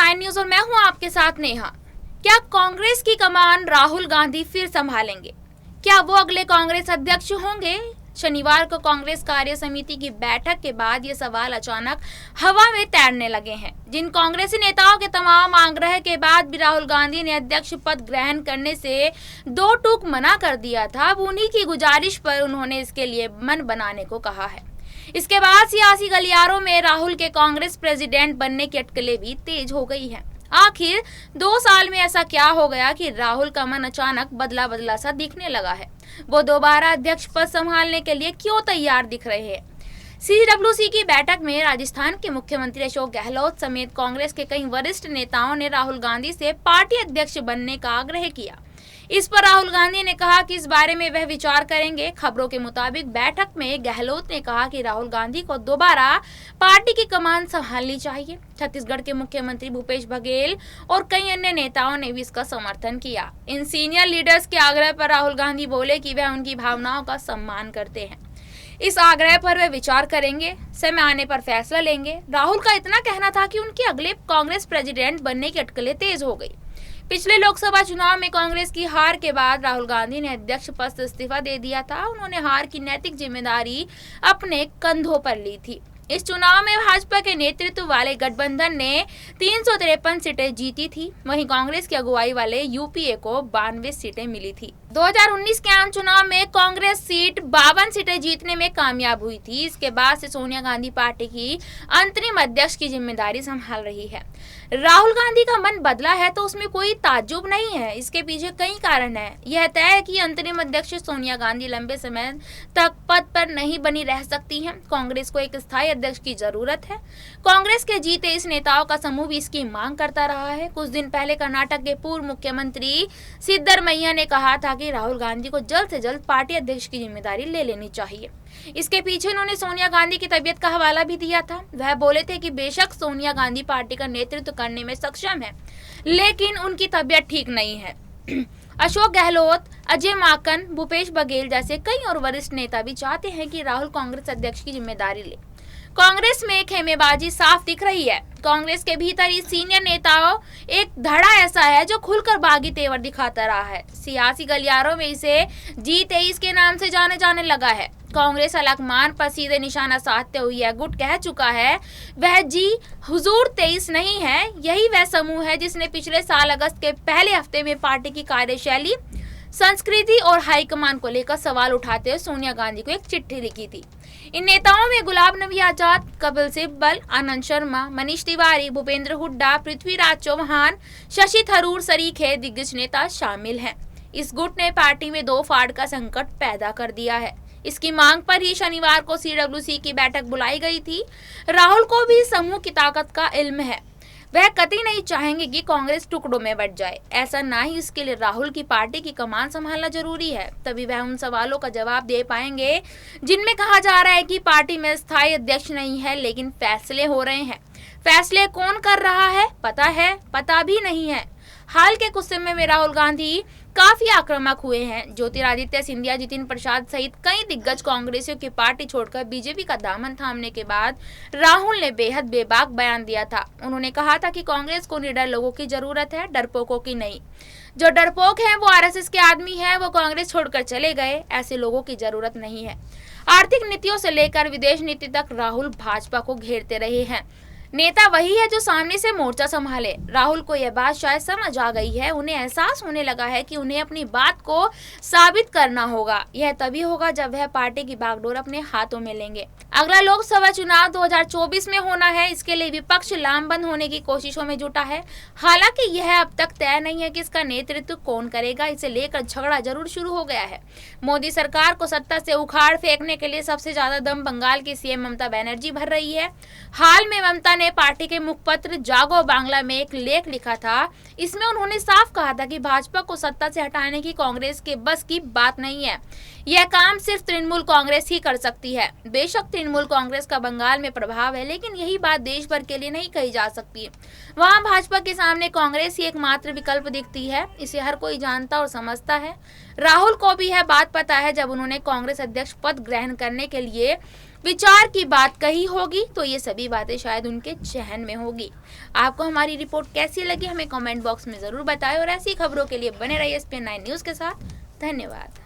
Nine news और मैं हूं आपके साथ नेहा। क्या कांग्रेस की कमान राहुल गांधी फिर संभालेंगे? क्या वो अगले कांग्रेस अध्यक्ष होंगे? शनिवार को कांग्रेस कार्य समिति की बैठक के बाद ये सवाल अचानक हवा में तैरने लगे हैं। जिन कांग्रेसी नेताओं के तमाम आग्रह के बाद भी राहुल गांधी ने अध्यक्ष पद ग्रहण करने से दो टूक मना कर दिया था, अब उन्हीं की गुजारिश पर उन्होंने इसके लिए मन बनाने को कहा है। इसके बाद सियासी गलियारों में राहुल के कांग्रेस प्रेसिडेंट बनने की अटकलें भी तेज हो गई हैं। आखिर 2 साल में ऐसा क्या हो गया कि राहुल का मन अचानक बदला बदला सा दिखने लगा है? वो दोबारा अध्यक्ष पद संभालने के लिए क्यों तैयार दिख रहे हैं? CWC की बैठक में राजस्थान के मुख्यमंत्री अशोक गहलोत समेत कांग्रेस के कई वरिष्ठ नेताओं ने राहुल गांधी से पार्टी अध्यक्ष बनने का आग्रह किया। इस पर राहुल गांधी ने कहा कि इस बारे में वह विचार करेंगे। खबरों के मुताबिक बैठक में गहलोत ने कहा कि राहुल गांधी को दोबारा पार्टी की कमान संभालनी चाहिए। छत्तीसगढ़ के मुख्यमंत्री भूपेश बघेल और कई अन्य नेताओं ने भी इसका समर्थन किया। इन सीनियर लीडर्स के आग्रह पर राहुल गांधी बोले कि वह उनकी भावनाओं का सम्मान करते हैं। इस आग्रह पर वे विचार करेंगे, समय आने पर फैसला लेंगे। राहुल का इतना कहना था कि उनके अगले कांग्रेस प्रेसिडेंट बनने की अटकलें तेज हो गई। पिछले लोकसभा चुनाव में कांग्रेस की हार के बाद राहुल गांधी ने अध्यक्ष पद से इस्तीफा दे दिया था। उन्होंने हार की नैतिक जिम्मेदारी अपने कंधों पर ली थी। इस चुनाव में भाजपा के नेतृत्व वाले गठबंधन ने 353 सीटें जीती थी, वहीं कांग्रेस की अगुवाई वाले यूपीए को 92 सीटें मिली थी। 2019 के आम चुनाव में कांग्रेस सीट 52 सीटें जीतने में कामयाब हुई थी। इसके बाद से सोनिया गांधी पार्टी की अंतरिम अध्यक्ष की जिम्मेदारी संभाल रही है। राहुल गांधी का मन बदला है तो उसमें कोई ताज्जुब नहीं है। इसके पीछे कई कारण है। यह तय है कि अंतरिम अध्यक्ष सोनिया गांधी लंबे समय तक पद पर नहीं बनी रह सकती हैं। कांग्रेस को एक स्थायी अध्यक्ष की जरूरत है। कांग्रेस के जीते इस नेताओं का समूह भी इसकी मांग करता रहा है। कुछ दिन पहले कर्नाटक के पूर्व मुख्यमंत्री सिद्धरमैया ने कहा था कि राहुल गांधी को जल्द से जल्द पार्टी अध्यक्ष की जिम्मेदारी ले लेनी चाहिए। इसके पीछे उन्होंने सोनिया गांधी की तबीयत का हवाला भी दिया था। वह बोले थे कि बेशक सोनिया गांधी पार्टी का नेतृत्व करने में सक्षम है, लेकिन उनकी तबीयत ठीक नहीं है। अशोक गहलोत, अजय माकन, भूपेश बघेल जैसे कई और वरिष्ठ नेता भी चाहते हैं कि राहुल कांग्रेस अध्यक्ष की जिम्मेदारी ले। कांग्रेस में खेमेबाजी साफ दिख रही है। कांग्रेस के भीतर ही सीनियर नेताओं एक धड़ा ऐसा है जो खुलकर बागी तेवर दिखाता रहा है। सियासी गलियारों में इसे G23 के नाम से जाने लगा है। कांग्रेस अलकमान पर सीधे निशाना साधते हुए यह गुट कह चुका है वह हुजूर 23 नहीं है। यही वह समूह है जिसने पिछले साल अगस्त के पहले हफ्ते में पार्टी की कार्यशैली, संस्कृति और हाईकमान को लेकर सवाल उठाते हुए सोनिया गांधी को एक चिट्ठी लिखी थी। इन नेताओं में गुलाब नबी आजाद, कपिल सिब्बल, आनंद शर्मा, मनीष तिवारी, भूपेंद्र हुड्डा, पृथ्वीराज चौहान, शशि थरूर सरीखे दिग्गज नेता शामिल हैं। इस गुट ने पार्टी में 2 फाड़ का संकट पैदा कर दिया है। इसकी मांग पर ही शनिवार को CWC की बैठक बुलाई गई थी। राहुल को भी समूह की ताकत का इल्म है। वह कतई नहीं चाहेंगे कि कांग्रेस टुकड़ों में बंट जाए। ऐसा ना ही इसके लिए राहुल की पार्टी की कमान संभालना जरूरी है। तभी वह उन सवालों का जवाब दे पाएंगे जिनमें कहा जा रहा है कि पार्टी में स्थायी अध्यक्ष नहीं है, लेकिन फैसले हो रहे हैं। फैसले कौन कर रहा है? पता भी नहीं है। हाल के कुछ समय में राहुल गांधी काफी आक्रामक हुए हैं। ज्योतिरादित्य सिंधिया, जितिन प्रसाद सहित कई दिग्गज कांग्रेसियों की पार्टी छोड़कर बीजेपी का दामन थामने के बाद राहुल ने बेहद बेबाक बयान दिया था। उन्होंने कहा था कि कांग्रेस को निडर लोगों की जरूरत है, डरपोकों की नहीं। जो डरपोक हैं वो RSS के आदमी हैं, वो कांग्रेस छोड़कर चले गए। ऐसे लोगों की जरूरत नहीं है। आर्थिक नीतियों से लेकर विदेश नीति तक राहुल भाजपा को घेरते रहे हैं। नेता वही है जो सामने से मोर्चा संभाले। राहुल को यह बात शायद समझ आ गई है। उन्हें एहसास होने लगा है कि उन्हें अपनी बात को साबित करना होगा। यह तभी होगा जब वह पार्टी की बागडोर अपने हाथों में लेंगे। अगला लोकसभा चुनाव 2024 में होना है। इसके लिए विपक्ष लामबंद होने की कोशिशों में जुटा है। हालांकि यह अब तक तय नहीं है कि इसका नेतृत्व कौन करेगा। इसे लेकर झगड़ा जरूर शुरू हो गया है। मोदी सरकार को सत्ता से उखाड़ फेंकने के लिए सबसे ज्यादा दम बंगाल की CM ममता बनर्जी भर रही है। हाल में ममता ने पार्टी के मुखपत्र जागो बांग्ला में एक लेख लिखा था। इसमें उन्होंने साफ कहा था कि भाजपा को सत्ता से हटाने की कांग्रेस के बस की बात नहीं है। यह काम सिर्फ तृणमूल कांग्रेस ही कर सकती है। बेशक तृणमूल कांग्रेस का बंगाल में प्रभाव है, लेकिन यही बात देश भर के लिए नहीं कही जा सकती। वहां भाजपा के सामने कांग्रेस ही एकमात्र विकल्प दिखती है। इसे हर कोई जानता और समझता है। राहुल को भी यह बात पता है। जब उन्होंने कांग्रेस अध्यक्ष पद ग्रहण करने के लिए विचार की बात कही होगी तो ये सभी बातें शायद उनके जहन में होगी। आपको हमारी रिपोर्ट कैसी लगी हमें कमेंट बॉक्स में ज़रूर बताएं और ऐसी खबरों के लिए बने रहिए SPN9 न्यूज़ के साथ। धन्यवाद।